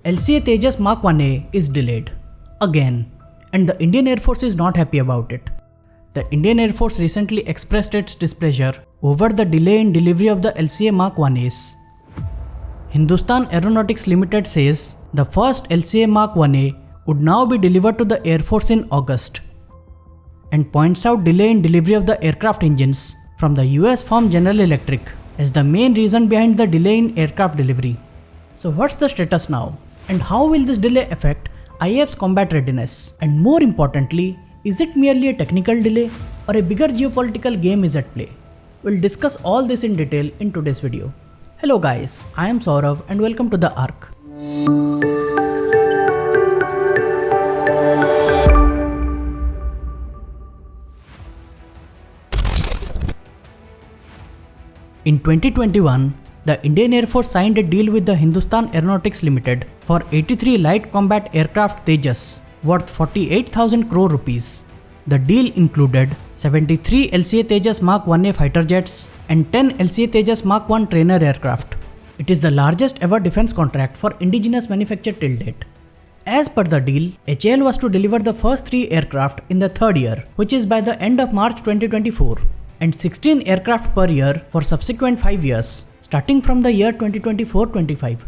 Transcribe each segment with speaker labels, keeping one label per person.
Speaker 1: LCA Tejas MK-1A is delayed again, and the Indian Air Force is not happy about it. The Indian Air Force recently expressed its displeasure over the delay in delivery of the LCA MK-1As. Hindustan Aeronautics Limited says the first LCA MK-1A would now be delivered to the Air Force in August, and points out delay in delivery of the aircraft engines from the US firm General Electric as the main reason behind the delay in aircraft delivery. So what's the status now, and how will this delay affect IAF's combat readiness? And more importantly, is it merely a technical delay or a bigger geopolitical game is at play? We'll discuss all this in detail in today's video. Hello guys, I am Saurav and welcome to the ARC. In 2021, the Indian Air Force signed a deal with the Hindustan Aeronautics Limited for 83 light combat aircraft Tejas worth 48,000 crore rupees. The deal included 73 LCA Tejas MK-1A fighter jets and 10 LCA Tejas MK-1 trainer aircraft. It is the largest ever defense contract for indigenous manufacture till date. As per the deal, HAL was to deliver the first 3 aircraft in the third year, which is by the end of March 2024, and 16 aircraft per year for subsequent 5 years, starting from the year 2024-25.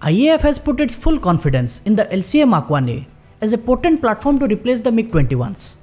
Speaker 1: IAF has put its full confidence in the LCA MK-1A as a potent platform to replace the MiG-21s,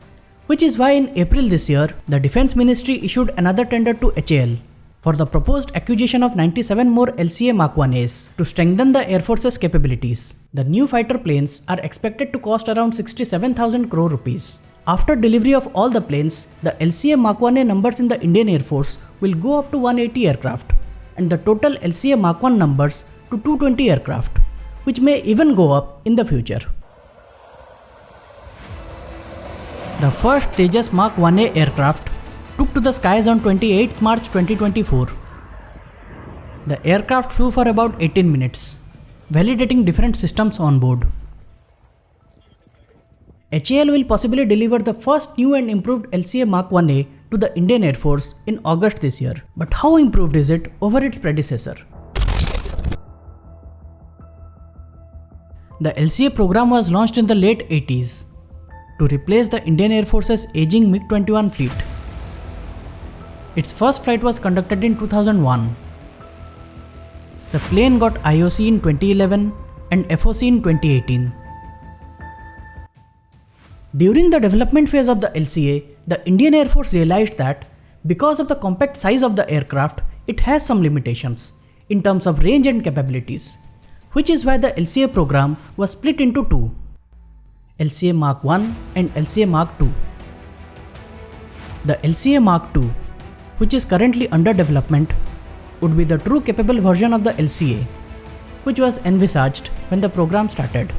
Speaker 1: which is why in April this year, the Defense Ministry issued another tender to HAL for the proposed acquisition of 97 more LCA MK-1As to strengthen the Air Force's capabilities. The new fighter planes are expected to cost around 67,000 crore rupees. After delivery of all the planes, the LCA MK-1A numbers in the Indian Air Force will go up to 180 aircraft, and the total LCA MK-1 numbers to 220 aircraft, which may even go up in the future. The first Tejas MK-1A aircraft took to the skies on 28 March 2024. The aircraft flew for about 18 minutes, validating different systems on board. HAL will possibly deliver the first new and improved LCA MK-1A to the Indian Air Force in August this year. But how improved is it over its predecessor? The LCA program was launched in the late 80s to replace the Indian Air Force's aging MiG-21 fleet. Its first flight was conducted in 2001. The plane got IOC in 2011 and FOC in 2018. During the development phase of the LCA, the Indian Air Force realized that because of the compact size of the aircraft, it has some limitations in terms of range and capabilities, which is why the LCA program was split into two: LCA MK-1 and LCA MK-2. The LCA MK-2, which is currently under development, would be the true capable version of the LCA, which was envisaged when the program started.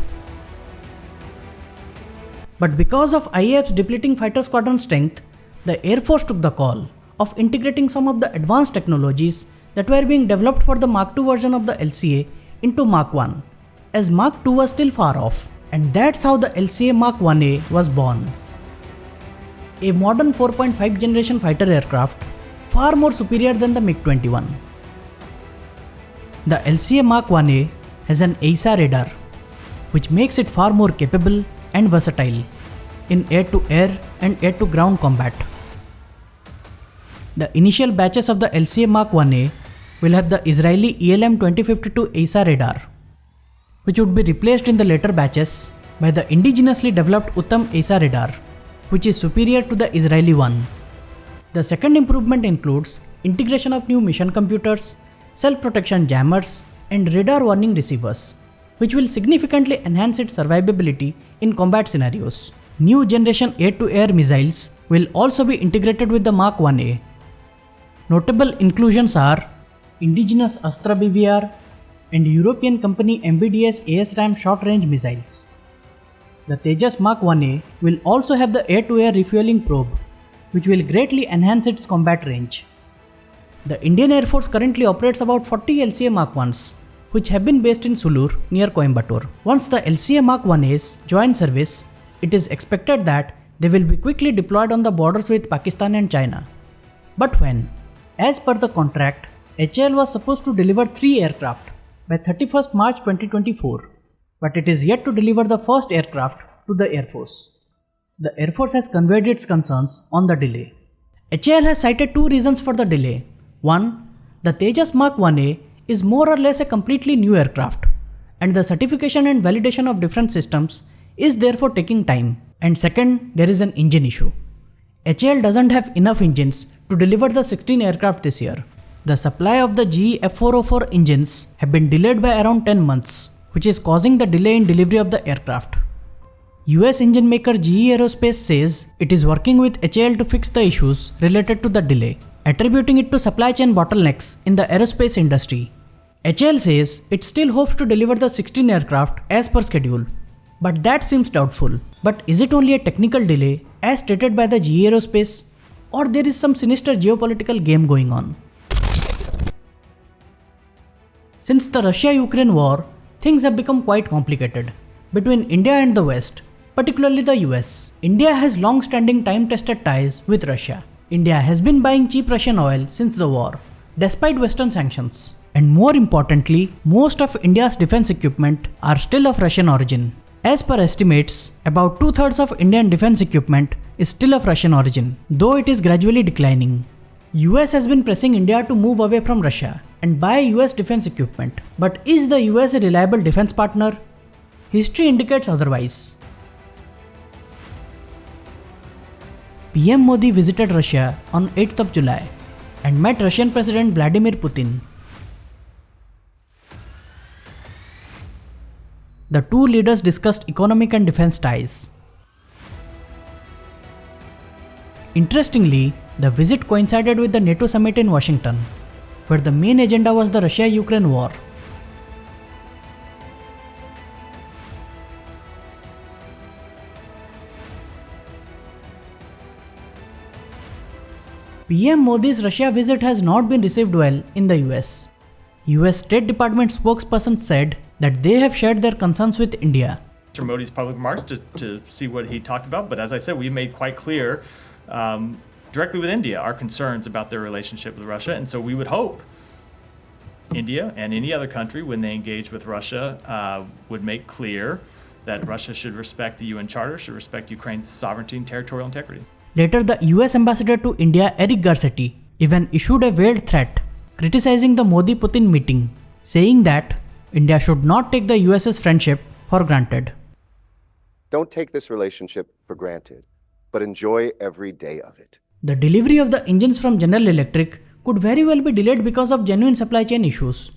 Speaker 1: But because of IAF's depleting fighter squadron strength, the Air Force took the call of integrating some of the advanced technologies that were being developed for the MK-2 version of the LCA into MK-1, as MK-2 was still far off. And that's how the LCA MK-1A was born. A modern 4.5 generation fighter aircraft, far more superior than the MiG-21. The LCA MK-1A has an AESA radar, which makes it far more capable and versatile in air-to-air and air-to-ground combat. The initial batches of the LCA MK-1A will have the Israeli ELM 2052 AESA radar, which would be replaced in the later batches by the indigenously developed Uttam AESA radar, which is superior to the Israeli one. The second improvement includes integration of new mission computers, self-protection jammers, and radar warning receivers, which will significantly enhance its survivability in combat scenarios. New generation air-to-air missiles will also be integrated with the MK-1A. Notable inclusions are indigenous Astra BVR and European company MBDA's ASRAAM short-range missiles. The Tejas MK-1A will also have the air-to-air refueling probe, which will greatly enhance its combat range. The Indian Air Force currently operates about 40 LCA MK-1s, which have been based in Sulur near Coimbatore. Once the LCA MK-1As join service, it is expected that they will be quickly deployed on the borders with Pakistan and China. But when? As per the contract, HAL was supposed to deliver 3 aircraft by 31st March 2024. but it is yet to deliver the first aircraft to the Air Force. The Air Force has conveyed its concerns on the delay. HAL has cited two reasons for the delay. One, the Tejas MK-1A is more or less a completely new aircraft, and the certification and validation of different systems is therefore taking time. And second, there is an engine issue. HAL doesn't have enough engines to deliver the 16 aircraft this year. The supply of the GE F404 engines have been delayed by around 10 months, which is causing the delay in delivery of the aircraft. US engine maker GE Aerospace says it is working with HAL to fix the issues related to the delay, attributing it to supply chain bottlenecks in the aerospace industry. HAL says it still hopes to deliver the 16 aircraft as per schedule, but that seems doubtful. But is it only a technical delay as stated by the GE Aerospace, or there is some sinister geopolitical game going on? Since the Russia-Ukraine war, things have become quite complicated between India and the West, particularly the US. India has long-standing time-tested ties with Russia. India has been buying cheap Russian oil since the war, despite Western sanctions. And more importantly, most of India's defense equipment are still of Russian origin. As per estimates, about 2/3 of Indian defense equipment is still of Russian origin, though it is gradually declining. US has been pressing India to move away from Russia and buy US defense equipment. But is the US a reliable defense partner? History indicates otherwise. PM Modi visited Russia on 8th of July and met Russian President Vladimir Putin. The two leaders discussed economic and defense ties. Interestingly, the visit coincided with the NATO summit in Washington, where the main agenda was the Russia-Ukraine war. PM Modi's Russia visit has not been received well in the US. US State Department spokesperson said that they have shared their concerns with India.
Speaker 2: Mr. Modi's public remarks to see what he talked about, but as I said, we made quite clear directly with India our concerns about their relationship with Russia, and so we would hope India and any other country, when they engage with Russia, would make clear that Russia should respect the UN Charter, should respect Ukraine's sovereignty and territorial integrity.
Speaker 1: Later, the US ambassador to India, Eric Garcetti, even issued a veiled threat criticizing the Modi-Putin meeting, saying that India should not take the US's friendship for granted.
Speaker 3: Don't take this relationship for granted, but enjoy every day of it.
Speaker 1: The delivery of the engines from General Electric could very well be delayed because of genuine supply chain issues,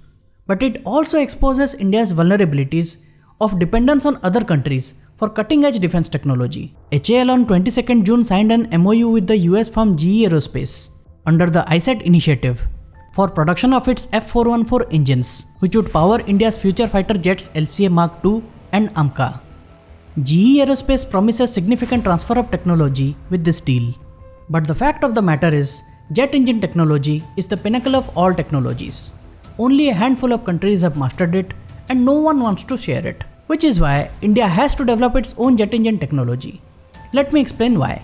Speaker 1: but it also exposes India's vulnerabilities of dependence on other countries for cutting-edge defense technology. HAL on 22nd June signed an MOU with the US firm GE Aerospace under the ISET initiative for production of its F414 engines, which would power India's future fighter jets LCA Mark-II and AMCA. GE Aerospace promises significant transfer of technology with this deal. But the fact of the matter is, jet engine technology is the pinnacle of all technologies. Only a handful of countries have mastered it, and no one wants to share it, which is why India has to develop its own jet engine technology. Let me explain why.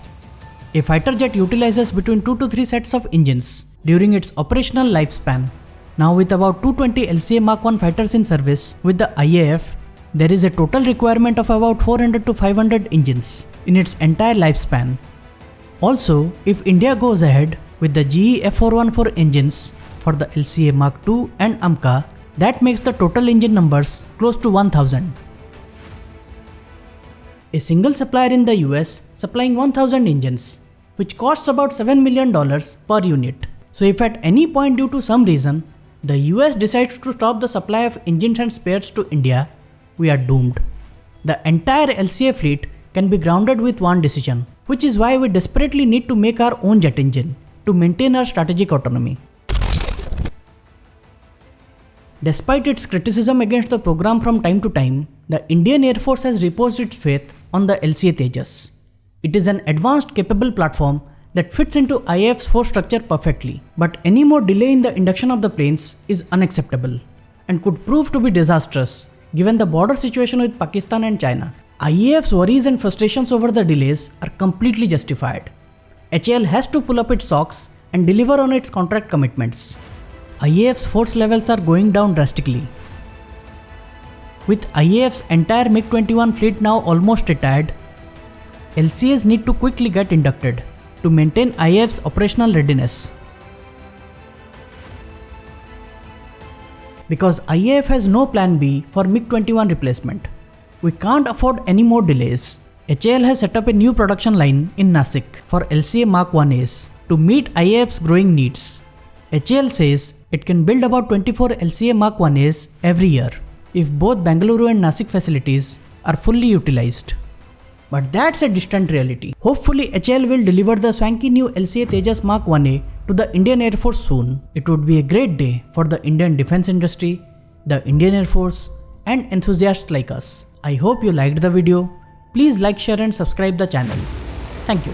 Speaker 1: A fighter jet utilizes between 2 to 3 sets of engines during its operational lifespan. Now, with about 220 LCA Mark-I fighters in service with the IAF, there is a total requirement of about 400 to 500 engines in its entire lifespan. Also, if India goes ahead with the GE F414 engines for the LCA Mark-II and AMCA, that makes the total engine numbers close to 1000. A single supplier in the US supplying 1000 engines, which costs about $7 million per unit. So if at any point due to some reason, the US decides to stop the supply of engines and spares to India, we are doomed. The entire LCA fleet can be grounded with one decision, which is why we desperately need to make our own jet engine to maintain our strategic autonomy. Despite its criticism against the program from time to time, the Indian Air Force has reposed its faith on the LCA Tejas. It is an advanced, capable platform that fits into IAF's force structure perfectly, but any more delay in the induction of the planes is unacceptable and could prove to be disastrous given the border situation with Pakistan and China. IAF's worries and frustrations over the delays are completely justified. HAL has to pull up its socks and deliver on its contract commitments. IAF's force levels are going down drastically. With IAF's entire MiG-21 fleet now almost retired, LCAs need to quickly get inducted to maintain IAF's operational readiness. Because IAF has no plan B for MiG-21 replacement. We can't afford any more delays. HAL has set up a new production line in Nasik for LCA Mk-1As to meet IAF's growing needs. HAL says it can build about 24 LCA Mk-1As every year if both Bengaluru and Nasik facilities are fully utilized. But that's a distant reality. Hopefully HAL will deliver the swanky new LCA Tejas Mk-1A to the Indian Air Force soon. It would be a great day for the Indian defense industry, the Indian Air Force, and enthusiasts like us. I hope you liked the video. Please like, share and subscribe the channel. Thank you.